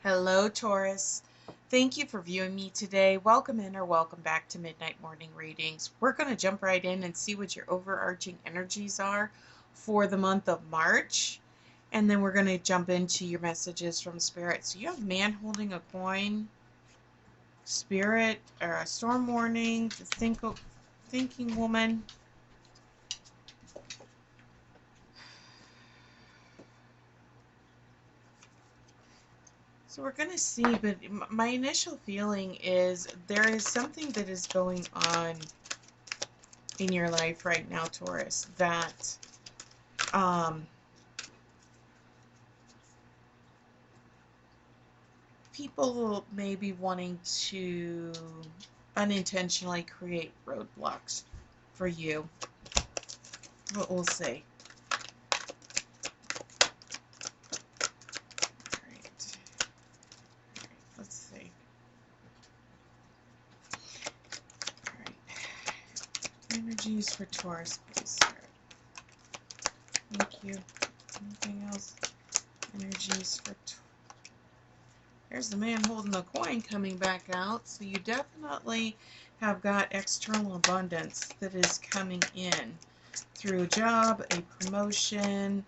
Hello, Taurus. Thank you for viewing me today. Welcome in or welcome back to Midnight Morning Readings. We're going to jump right in and see what your overarching energies are for the month of March. And then we're going to jump into your messages from Spirit. So you have man holding a coin, Spirit, or a storm warning, the thinking woman. So we're going to see, but my initial feeling is there is something that is going on in your life right now, Taurus, that people may be wanting to unintentionally create roadblocks for you. But we'll see. All right. Let's see. All right. Energies for Taurus, please. Thank you. Anything else? Energies for Taurus. There's the man holding the coin coming back out. So you definitely have got external abundance that is coming in through a job, a promotion,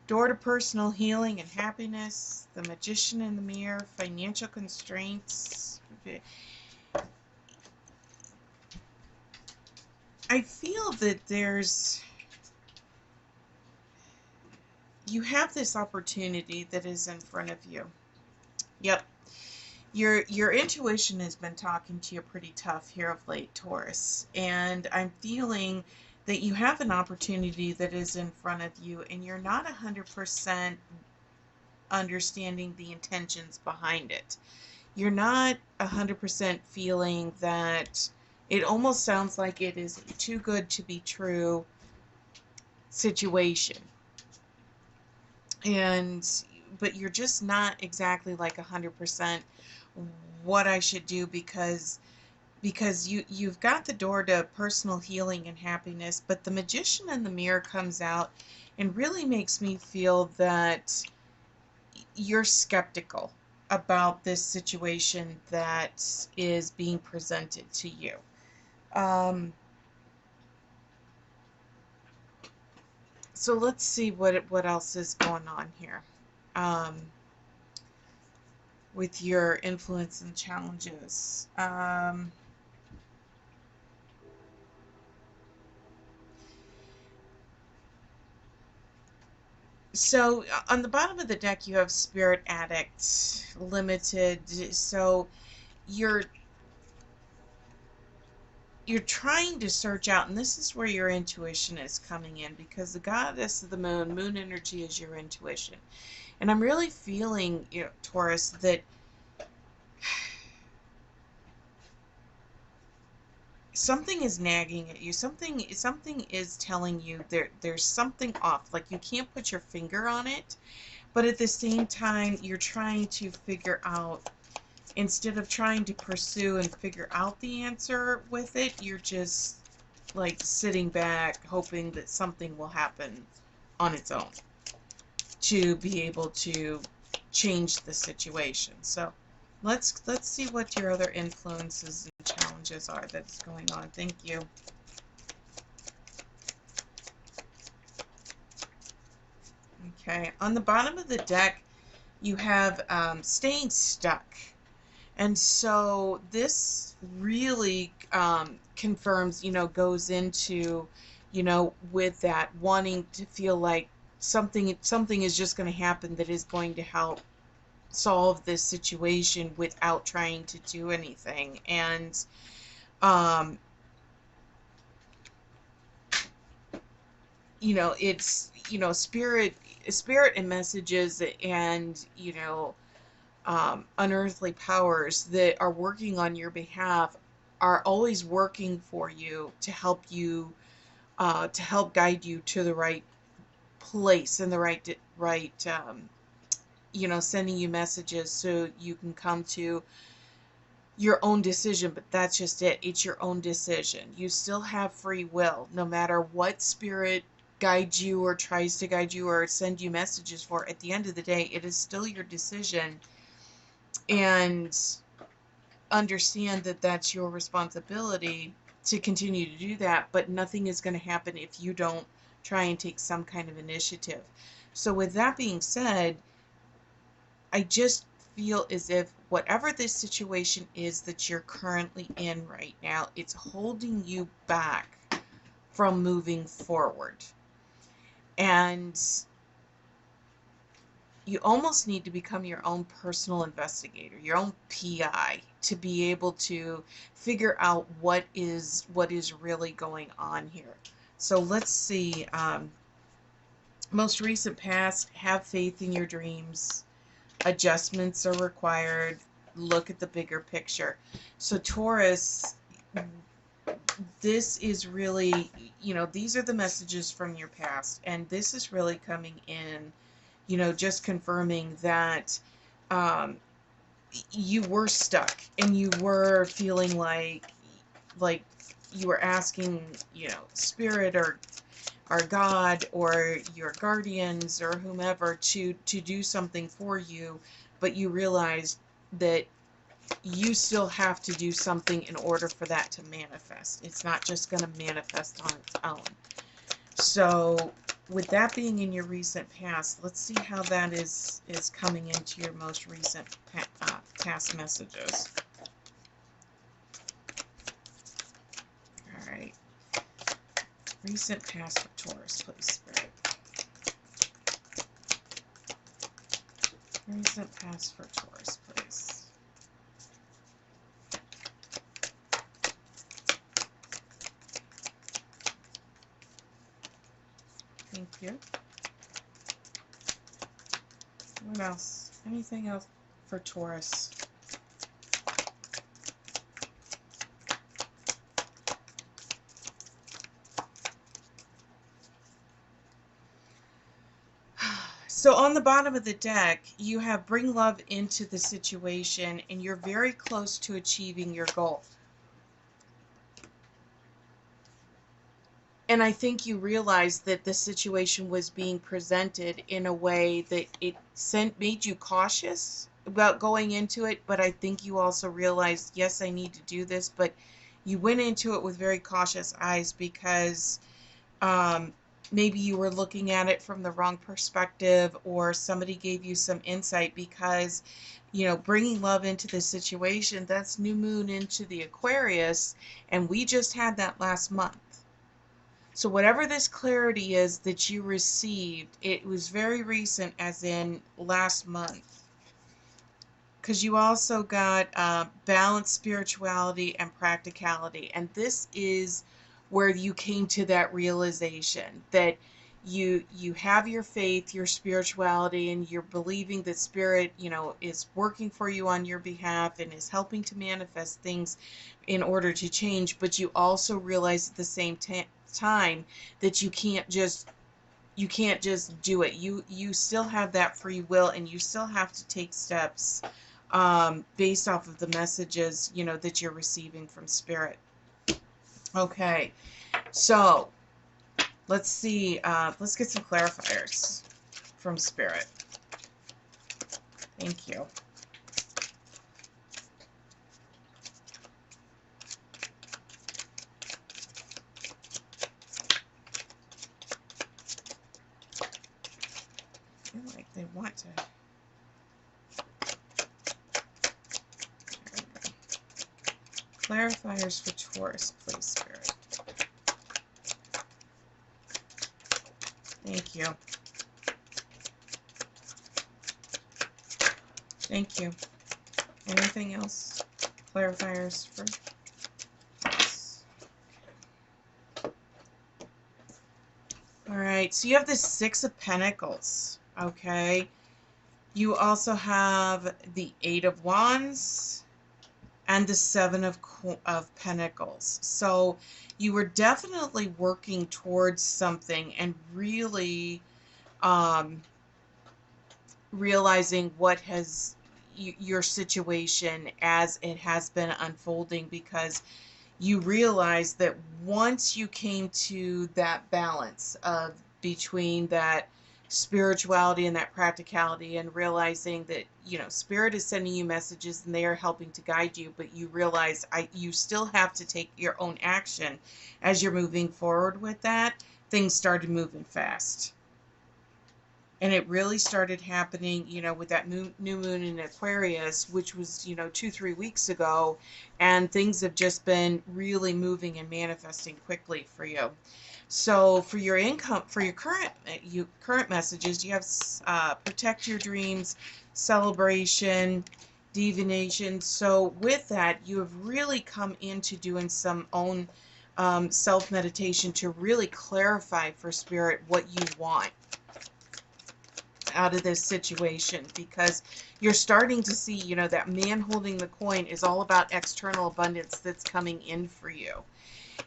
door to personal healing and happiness, the magician in the mirror, financial constraints. I feel that you have this opportunity that is in front of you. Yep. Your intuition has been talking to you pretty tough here of late, Taurus. And I'm feeling that you have an opportunity that is in front of you and you're not 100% understanding the intentions behind it. You're not 100% feeling that it almost sounds like it is a too good to be true situation. But you're just not exactly like 100% what I should do because you've got the door to personal healing and happiness, but the magician in the mirror comes out and really makes me feel that you're skeptical about this situation that is being presented to you. So let's see what else is going on here with your influence and challenges. So on the bottom of the deck, you have Spirit Addict Limited. So you're trying to search out, and this is where your intuition is coming in, because the goddess of the moon energy is your intuition. And I'm really feeling, Taurus, that something is nagging at you. Something is telling you there's something off. Like you can't put your finger on it, but at the same time, you're trying to figure out, instead of trying to pursue and figure out the answer with it, you're just like sitting back hoping that something will happen on its own to be able to change the situation. So let's see what your other influences and challenges are that's going on. Thank you. Okay, on the bottom of the deck, you have staying stuck. And so this really confirms, goes into, with that wanting to feel like something is just going to happen that is going to help solve this situation without trying to do anything. And it's spirit and messages and unearthly powers that are working on your behalf are always working for you to help guide you to the right place and the right sending you messages so you can come to your own decision, but that's just it. It's your own decision. You still have free will, no matter what spirit guides you or tries to guide you or send you messages for. At the end of the day, it is still your decision, and understand that that's your responsibility to continue to do that, but nothing is going to happen if you don't try and take some kind of initiative. So with that being said, I just feel as if whatever this situation is that you're currently in right now, it's holding you back from moving forward. And you almost need to become your own personal investigator, your own PI, to be able to figure out what is really going on here. So let's see. Most recent past, have faith in your dreams. Adjustments are required. Look at the bigger picture. So Taurus, this is really, these are the messages from your past, and this is really coming in, just confirming that um, you were stuck and you were feeling like you were asking, spirit or God or your guardians or whomever to do something for you, but you realized that you still have to do something in order for that to manifest. It's not just going to manifest on its own. So with that being in your recent past, let's see how that is coming into your most recent past messages. All right. Recent past for Taurus, please, Spirit. Recent past for Taurus, please. Thank you. What else? Anything else for Taurus? So on the bottom of the deck, you have bring love into the situation, and you're very close to achieving your goal. And I think you realized that the situation was being presented in a way that it made you cautious about going into it, but I think you also realized, yes, I need to do this, but you went into it with very cautious eyes because maybe you were looking at it from the wrong perspective, or somebody gave you some insight because, bringing love into the situation, that's new moon into the Aquarius, and we just had that last month. So whatever this clarity is that you received, it was very recent, as in last month. Because you also got balanced spirituality and practicality. And this is where you came to that realization that you have your faith, your spirituality, and you're believing that spirit, is working for you on your behalf and is helping to manifest things in order to change. But you also realize at the same time that you can't just do it. You still have that free will, and you still have to take steps based off of the messages that you're receiving from spirit. Okay, so let's see. Let's get some clarifiers from spirit. Thank you. I feel like they want to. Clarifiers for Taurus, please, Spirit. Thank you. Thank you. Anything else? Clarifiers for Taurus. All right, so you have the Six of Pentacles, okay? You also have the Eight of Wands and the Seven of Pentacles. So you were definitely working towards something and really realizing what has, your situation as it has been unfolding, because you realize that once you came to that balance of between that spirituality and that practicality, and realizing that, spirit is sending you messages and they are helping to guide you, but you realize you still have to take your own action as you're moving forward with that. Things started moving fast. And it really started happening, with that new moon in Aquarius, which was, 2, 3 weeks ago. And things have just been really moving and manifesting quickly for you. So for your income, for your current messages, you have protect your dreams, celebration, divination. So with that, you have really come into doing some own self-meditation to really clarify for spirit what you want out of this situation, because you're starting to see, that man holding the coin is all about external abundance that's coming in for you.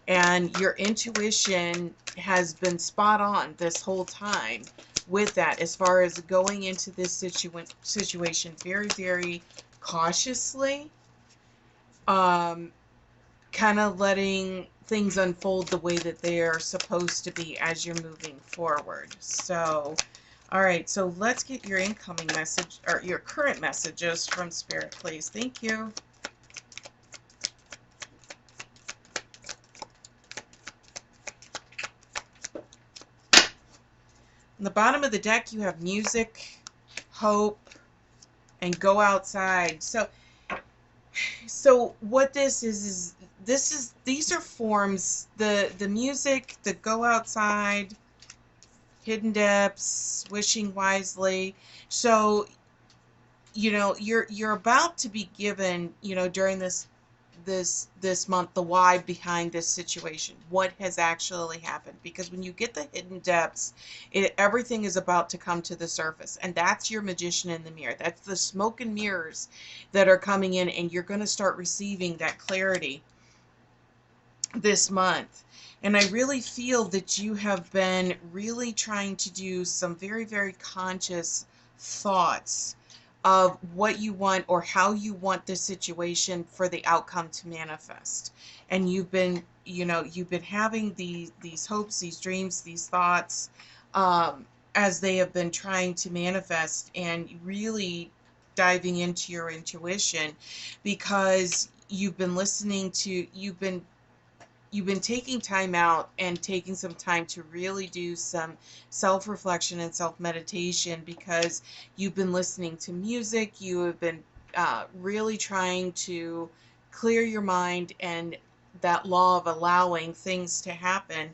And your intuition has been spot on this whole time with that, as far as going into this situation very, very cautiously, kind of letting things unfold the way that they are supposed to be as you're moving forward. So all right, so let's get your incoming message, or your current messages from Spirit, please. Thank you. On the bottom of the deck, you have music, hope, and go outside. So what this is these are forms. The music, the go outside, hidden depths, wishing wisely. So, you're about to be given, during this month, the why behind this situation. What has actually happened? Because when you get the hidden depths, everything is about to come to the surface, and that's your magician in the mirror. That's the smoke and mirrors that are coming in, and you're going to start receiving that clarity this month. And I really feel that you have been really trying to do some very, very conscious thoughts of what you want, or how you want this situation for the outcome to manifest. And you've been having these hopes, these dreams, these thoughts, as they have been trying to manifest, and really diving into your intuition, because you've been taking time out and taking some time to really do some self-reflection and self-meditation, because you've been listening to music. You have been really trying to clear your mind, and that law of allowing things to happen.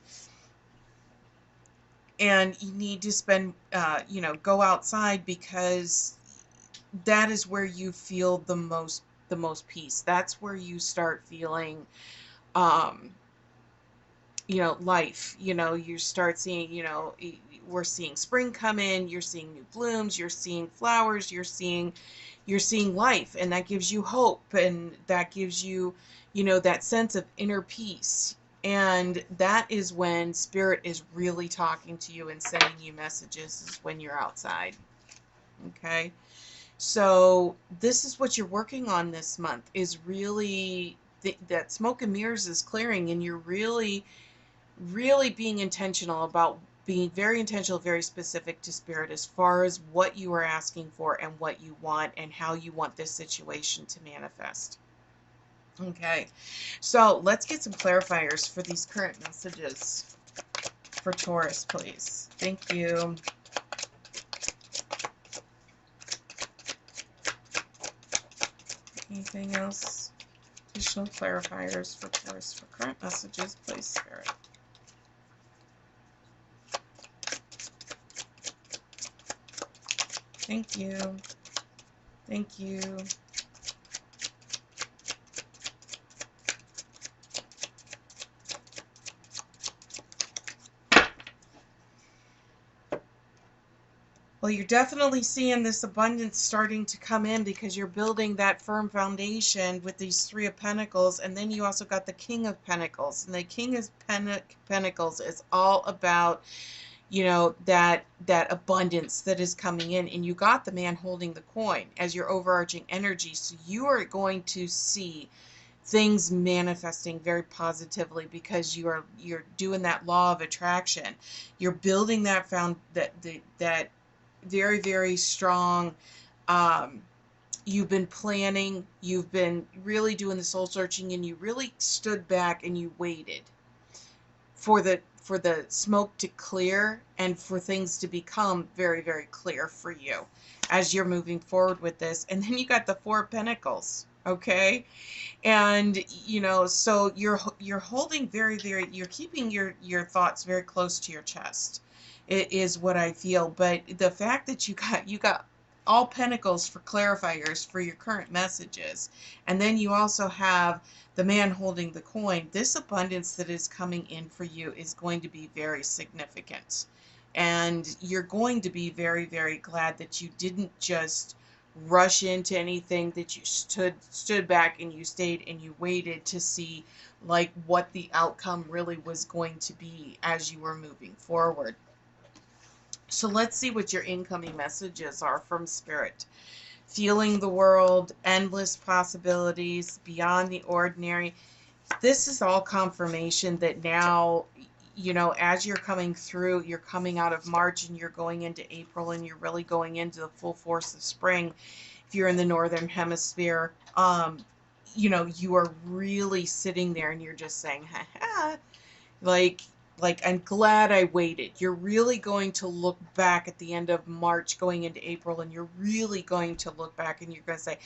And you need to spend, go outside, because that is where you feel the most peace. That's where you start feeling life. You start seeing, we're seeing spring come in, you're seeing new blooms, you're seeing flowers, you're seeing life, and that gives you hope, and that gives you, that sense of inner peace. And that is when spirit is really talking to you and sending you messages, is when you're outside. Okay? So this is what you're working on this month, is really that smoke and mirrors is clearing, and you're really being intentional about being very intentional, very specific to spirit, as far as what you are asking for and what you want and how you want this situation to manifest. Okay, so let's get some clarifiers for these current messages for Taurus, please. Thank you. Anything else? Additional clarifiers for Taurus for current messages, please, Spirit. Thank you. Thank you. Well, you're definitely seeing this abundance starting to come in, because you're building that firm foundation with these Three of Pentacles, and then you also got the King of Pentacles. And the King of Pentacles is all about, you know, that abundance that is coming in, and you got the man holding the coin as your overarching energy. So you are going to see things manifesting very positively because you're doing that law of attraction. You're building that that very, very strong. um you've been planning, you've been really doing the soul searching, and you really stood back and you waited for the smoke to clear and for things to become very, very clear for you as you're moving forward with this. And then you got the Four of Pentacles, okay? And you know, so you're holding very, very, you're keeping your thoughts very close to your chest. It is what I feel. But the fact that you got all pentacles for clarifiers for your current messages, and then you also have the man holding the coin. This abundance that is coming in for you is going to be very significant, and you're going to be very, very glad that you didn't just rush into anything, that you stood back and you stayed and you waited to see like what the outcome really was going to be as you were moving forward. So let's see what your incoming messages are from Spirit. Feeling the world, endless possibilities, beyond the ordinary. This is all confirmation that now, you know, as you're coming through, you're coming out of March and you're going into April, and you're really going into the full force of spring. If you're in the northern hemisphere, you know, you are really sitting there and you're just saying, ha ha, like I'm glad I waited. You're really going to look back at the end of March going into April, and you're really going to look back and you're going to say,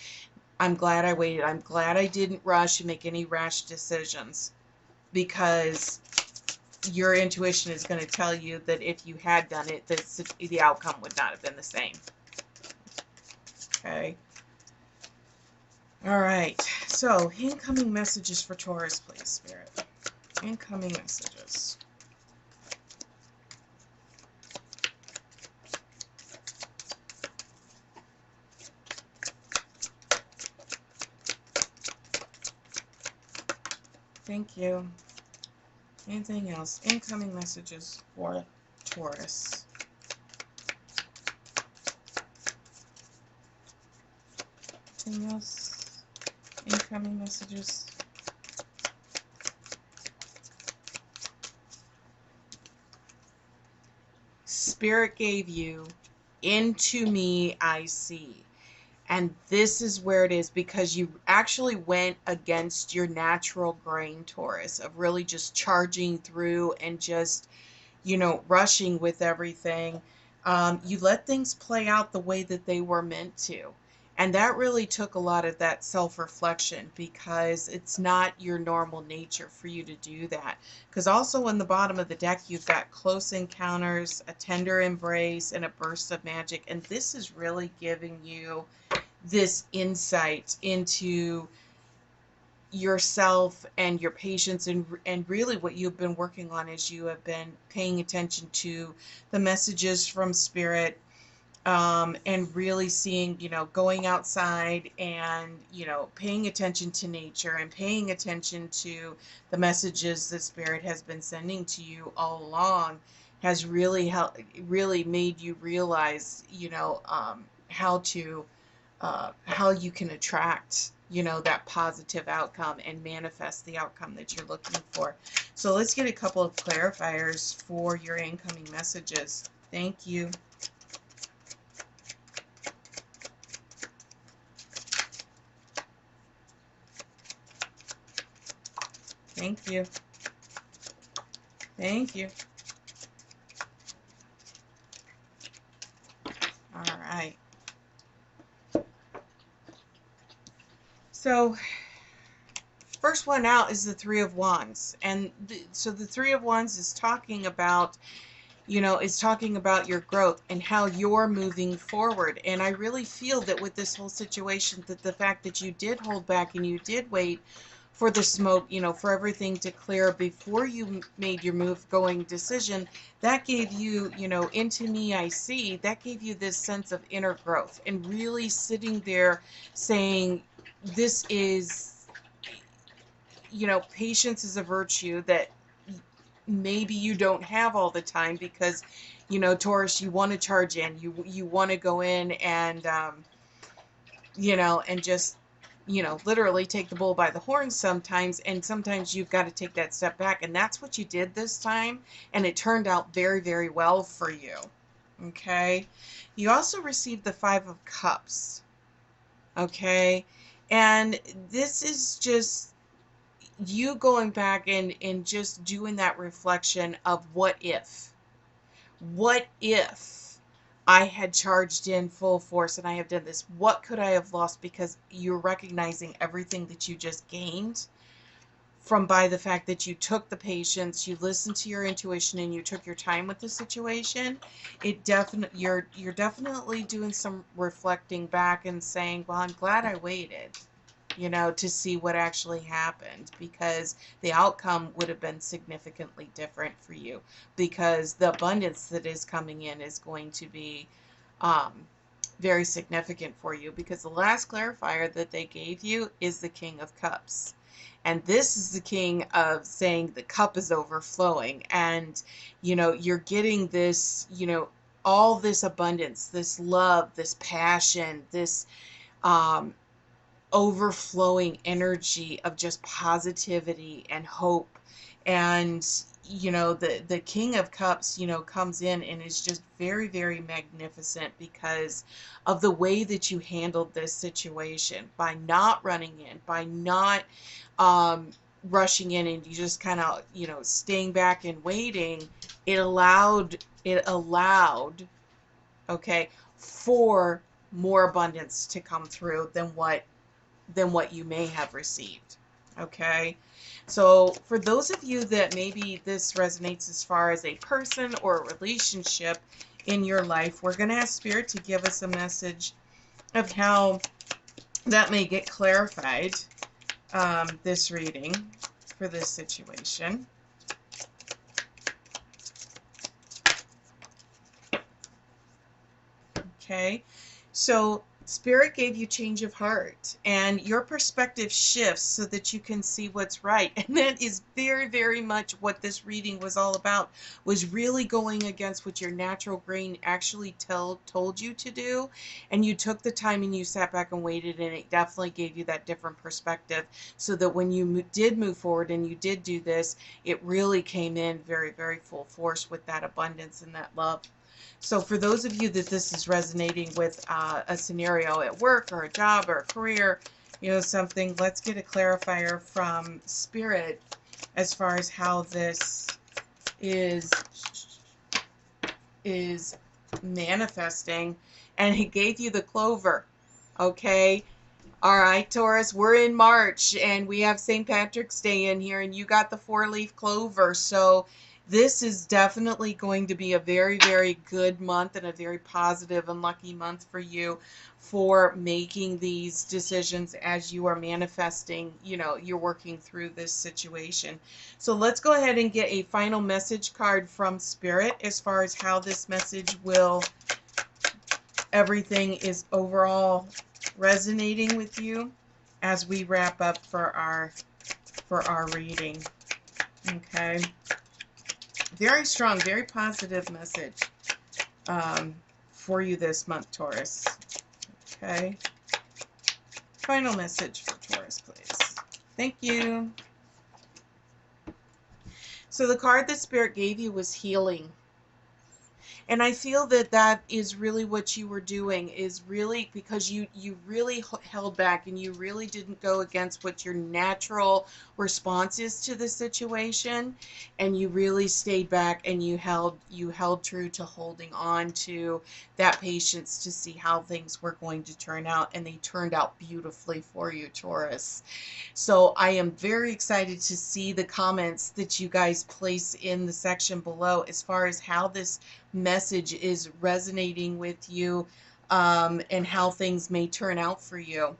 I'm glad I waited. I'm glad I didn't rush and make any rash decisions, because your intuition is going to tell you that if you had done it, the outcome would not have been the same. Okay. All right. So, incoming messages for Taurus, please, Spirit. Incoming messages. Thank you. Anything else? Incoming messages for Taurus. Anything else? Incoming messages. Spirit gave you, into me I see. And this is where it is, because you actually went against your natural grain, Taurus, of really just charging through and just, you know, rushing with everything. You let things play out the way that they were meant to. And that really took a lot of that self-reflection, because it's not your normal nature for you to do that. Because also in the bottom of the deck, you've got close encounters, a tender embrace, and a burst of magic. And this is really giving you this insight into yourself and your patience, and really what you've been working on as you have been paying attention to the messages from Spirit, and really seeing, you know, going outside and, you know, paying attention to nature and paying attention to the messages that Spirit has been sending to you all along, has really helped, really made you realize, you know, how you can attract, you know, that positive outcome and manifest the outcome that you're looking for. So let's get a couple of clarifiers for your incoming messages. Thank you. Thank you. Thank you. All right. So first one out is the Three of Wands. And so the Three of Wands is talking about, you know, is talking about your growth and how you're moving forward. And I really feel that with this whole situation, that the fact that you did hold back and you did wait for the smoke, you know, for everything to clear before you made your move going decision, that gave you, you know, into me I see, that gave you this sense of inner growth, and really sitting there saying, this is, you know, patience is a virtue that maybe you don't have all the time because, you know, Taurus, you want to charge in, you want to go in and you know, and just, you know, literally take the bull by the horns sometimes, and sometimes you've got to take that step back, and that's what you did this time, and it turned out very, very well for you. Okay? You also received the 5 of Cups. Okay? And this is just you going back and just doing that reflection of what if. What if I had charged in full force and I have done this? What could I have lost? Because you're recognizing everything that you just gained from by the fact that you took the patience, you listened to your intuition, and you took your time with the situation. It definitely you're definitely doing some reflecting back and saying, well, I'm glad I waited, you know, to see what actually happened, because the outcome would have been significantly different for you, because the abundance that is coming in is going to be um, very significant for you, because the last clarifier that they gave you is the King of Cups. And this is the king of saying the cup is overflowing, and you know, you're getting this, you know, all this abundance, this love, this passion, this um, overflowing energy of just positivity and hope. And you know, the King of Cups, you know, comes in and is just very, very magnificent because of the way that you handled this situation, by not running in, by not um rushing in, and you just kind of, you know, staying back and waiting. It allowed, okay, for more abundance to come through than what you may have received. Okay. So for those of you that maybe this resonates as far as a person or a relationship in your life, we're going to ask Spirit to give us a message of how that may get clarified, this reading for this situation. Okay. So Spirit gave you change of heart, and your perspective shifts so that you can see what's right. And that is very, very much what this reading was all about, was really going against what your natural brain actually told you to do. And you took the time and you sat back and waited, and it definitely gave you that different perspective, so that when you did move forward and you did do this, it really came in very, very full force with that abundance and that love. So for those of you that this is resonating with, a scenario at work or a job or a career, you know, something, let's get a clarifier from Spirit as far as how this is is manifesting. And he gave you the clover. Okay. All right, Taurus, we're in March and we have St. Patrick's Day in here, and you got the 4-leaf clover. So this is definitely going to be a very, very good month and a very positive and lucky month for you for making these decisions as you are manifesting, you know, you're working through this situation. So let's go ahead and get a final message card from Spirit as far as how this message will, everything is overall resonating with you as we wrap up for our reading. Okay. Very strong, very positive message for you this month, Taurus. Okay. Final message for Taurus, please. Thank you. So the card that Spirit gave you was healing. And I feel that that is really what you were doing, is really because you really held back and you really didn't go against what your natural response is to the situation, and you really stayed back and you held true to holding on to that patience to see how things were going to turn out, and they turned out beautifully for you, Taurus. So I am very excited to see the comments that you guys place in the section below as far as how this message is resonating with you, and how things may turn out for you.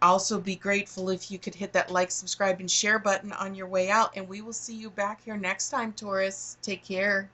Also, be grateful if you could hit that like, subscribe, and share button on your way out, and we will see you back here next time, Taurus. Take care.